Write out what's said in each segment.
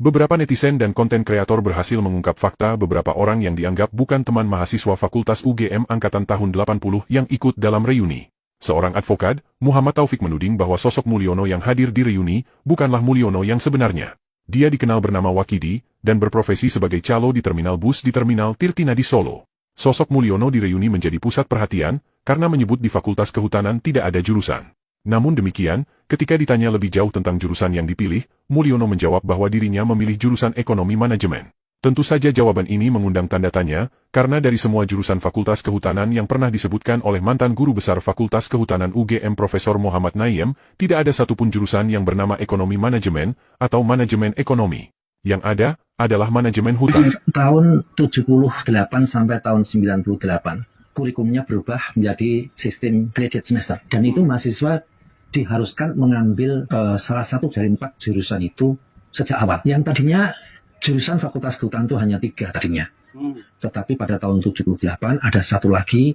Beberapa netizen dan konten kreator berhasil mengungkap fakta beberapa orang yang dianggap bukan teman mahasiswa Fakultas UGM angkatan tahun 80 yang ikut dalam reuni. Seorang advokat, Muhammad Taufik menuding bahwa sosok Mulyono yang hadir di reuni bukanlah Mulyono yang sebenarnya. Dia dikenal bernama Wakidi dan berprofesi sebagai calo di terminal bus di Terminal Tirtina di Solo. Sosok Mulyono di reuni menjadi pusat perhatian karena menyebut di Fakultas Kehutanan tidak ada jurusan. Namun demikian, ketika ditanya lebih jauh tentang jurusan yang dipilih, Mulyono menjawab bahwa dirinya memilih jurusan ekonomi manajemen. Tentu saja jawaban ini mengundang tanda tanya, karena dari semua jurusan Fakultas Kehutanan yang pernah disebutkan oleh mantan guru besar Fakultas Kehutanan UGM Profesor Muhammad Naiem, tidak ada satupun jurusan yang bernama ekonomi manajemen atau manajemen ekonomi. Yang ada adalah manajemen hutan. Tahun 78 sampai tahun 98, kurikulumnya berubah menjadi sistem credit semester. Dan itu mahasiswa diharuskan mengambil salah satu dari 4 jurusan itu sejak awal. Yang tadinya jurusan Fakultas Kehutanan itu hanya 3 tadinya. Tetapi pada tahun 78 ada satu lagi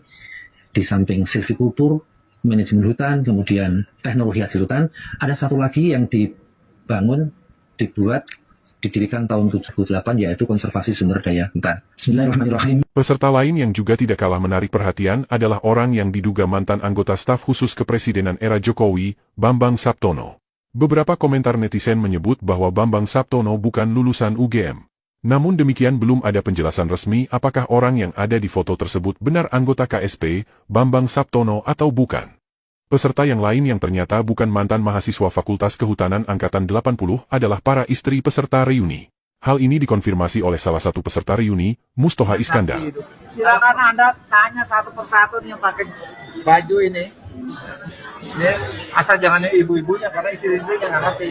di samping silvikultur, manajemen hutan, kemudian teknologi hasil hutan, ada satu lagi yang dibangun, didirikan tahun 78 yaitu konservasi sumber daya hutan. Bismillahirrahmanirrahim. Peserta lain yang juga tidak kalah menarik perhatian adalah orang yang diduga mantan anggota staf khusus kepresidenan era Jokowi, Bambang Saptono. Beberapa komentar netizen menyebut bahwa Bambang Saptono bukan lulusan UGM. Namun demikian belum ada penjelasan resmi apakah orang yang ada di foto tersebut benar anggota KSP, Bambang Saptono atau bukan. Peserta yang lain yang ternyata bukan mantan mahasiswa Fakultas Kehutanan Angkatan 80 adalah para istri peserta reuni. Hal ini dikonfirmasi oleh salah satu peserta reuni, Mustoha Iskandar. Silakan Anda tanya satu persatu nih yang pakai baju ini. Ini asal jangan ibu-ibunya karena istri-istrinya nggak ngerti.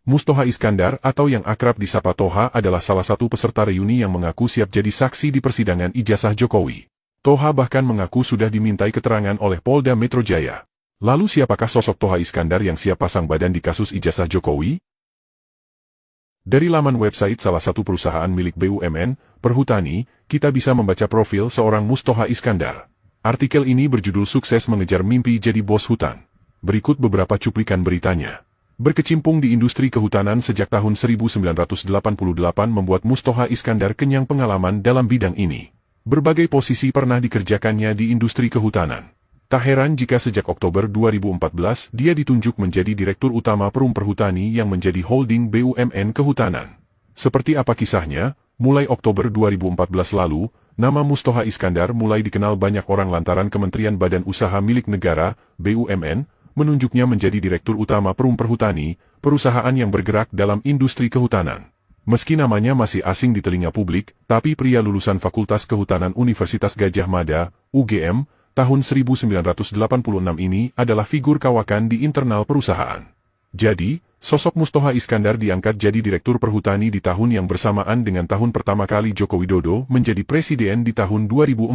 Mustoha Iskandar atau yang akrab disapa Toha adalah salah satu peserta reuni yang mengaku siap jadi saksi di persidangan ijazah Jokowi. Toha bahkan mengaku sudah dimintai keterangan oleh Polda Metro Jaya. Lalu siapakah sosok Toha Iskandar yang siap pasang badan di kasus ijazah Jokowi? Dari laman website salah satu perusahaan milik BUMN, Perhutani, kita bisa membaca profil seorang Mustoha Iskandar. Artikel ini berjudul Sukses Mengejar Mimpi Jadi Bos Hutan. Berikut beberapa cuplikan beritanya. Berkecimpung di industri kehutanan sejak tahun 1988 membuat Mustoha Iskandar kenyang pengalaman dalam bidang ini. Berbagai posisi pernah dikerjakannya di industri kehutanan. Tak heran jika sejak Oktober 2014 dia ditunjuk menjadi Direktur Utama Perum Perhutani yang menjadi holding BUMN Kehutanan. Seperti apa kisahnya? Mulai Oktober 2014 lalu, nama Mustoha Iskandar mulai dikenal banyak orang lantaran Kementerian Badan Usaha Milik Negara, BUMN, menunjuknya menjadi Direktur Utama Perum Perhutani, perusahaan yang bergerak dalam industri kehutanan. Meski namanya masih asing di telinga publik, tapi pria lulusan Fakultas Kehutanan Universitas Gadjah Mada, UGM, tahun 1986 ini adalah figur kawakan di internal perusahaan. Jadi, sosok Mustoha Iskandar diangkat jadi Direktur Perhutani di tahun yang bersamaan dengan tahun pertama kali Joko Widodo menjadi presiden di tahun 2014.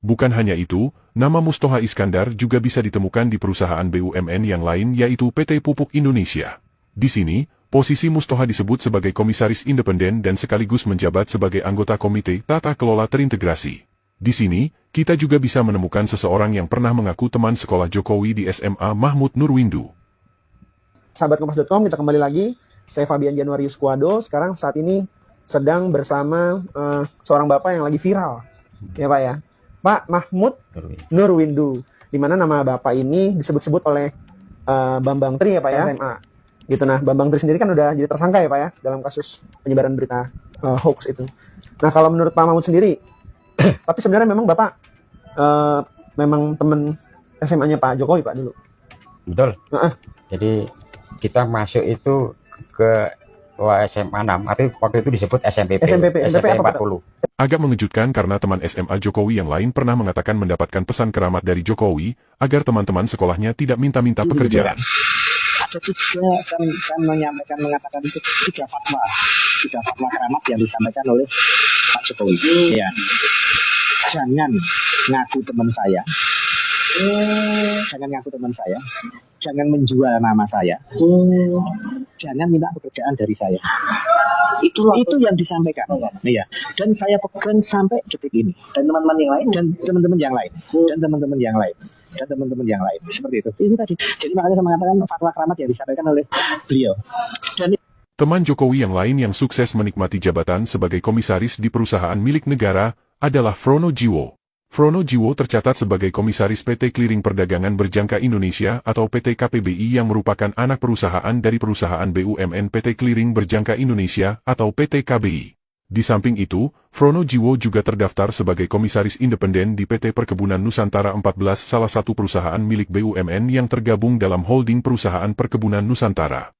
Bukan hanya itu, nama Mustoha Iskandar juga bisa ditemukan di perusahaan BUMN yang lain yaitu PT Pupuk Indonesia. Di sini, posisi Mustoha disebut sebagai komisaris independen dan sekaligus menjabat sebagai anggota Komite Tata Kelola Terintegrasi. Di sini, kita juga bisa menemukan seseorang yang pernah mengaku teman sekolah Jokowi di SMA Mahmud Nurwindu. Sahabat Kompas.com, kita kembali lagi. Saya Fabian Januarius Kuado. Sekarang saat ini sedang bersama seorang bapak yang lagi viral. Ya Pak ya. Pak Mahmud Nurwindu. Di mana nama bapak ini disebut-sebut oleh Bambang Tri ya Pak ya. SMA. Gitu. Nah, Bambang Tri sendiri kan udah jadi tersangka ya Pak ya dalam kasus penyebaran berita hoax itu. Nah, kalau menurut Pak Mahmud sendiri, tapi sebenarnya memang Bapak memang teman SMA-nya Pak Jokowi Pak dulu. Betul. Jadi kita masuk itu ke SMA 6, atau waktu itu disebut SMPP. SMP apa 40. Agak mengejutkan karena teman SMA Jokowi yang lain pernah mengatakan mendapatkan pesan keramat dari Jokowi agar teman-teman sekolahnya tidak minta-minta pekerjaan. Jadi saya mengatakan itu tiga fatwa keramat yang disampaikan oleh Pak Jokowi. Ya. Jangan ngaku teman saya. Jangan menjual nama saya. Jangan minta pekerjaan dari saya. Itu yang disampaikan. Iya. Dan saya pegang sampai detik ini. Dan teman-teman yang lain. dan teman-teman yang lain. Seperti itu. Itu tadi. Jadi makanya saya mengatakan fatwa keramat yang disampaikan oleh beliau. Dan Teman Jokowi yang lain yang sukses menikmati jabatan sebagai komisaris di perusahaan milik negara adalah Frono Jiwo. Frono Jiwo tercatat sebagai komisaris PT Clearing Perdagangan Berjangka Indonesia atau PT KPBI yang merupakan anak perusahaan dari perusahaan BUMN PT Clearing Berjangka Indonesia atau PT KBI. Di samping itu, Frono Jiwo juga terdaftar sebagai komisaris independen di PT Perkebunan Nusantara 14, salah satu perusahaan milik BUMN yang tergabung dalam holding perusahaan Perkebunan Nusantara.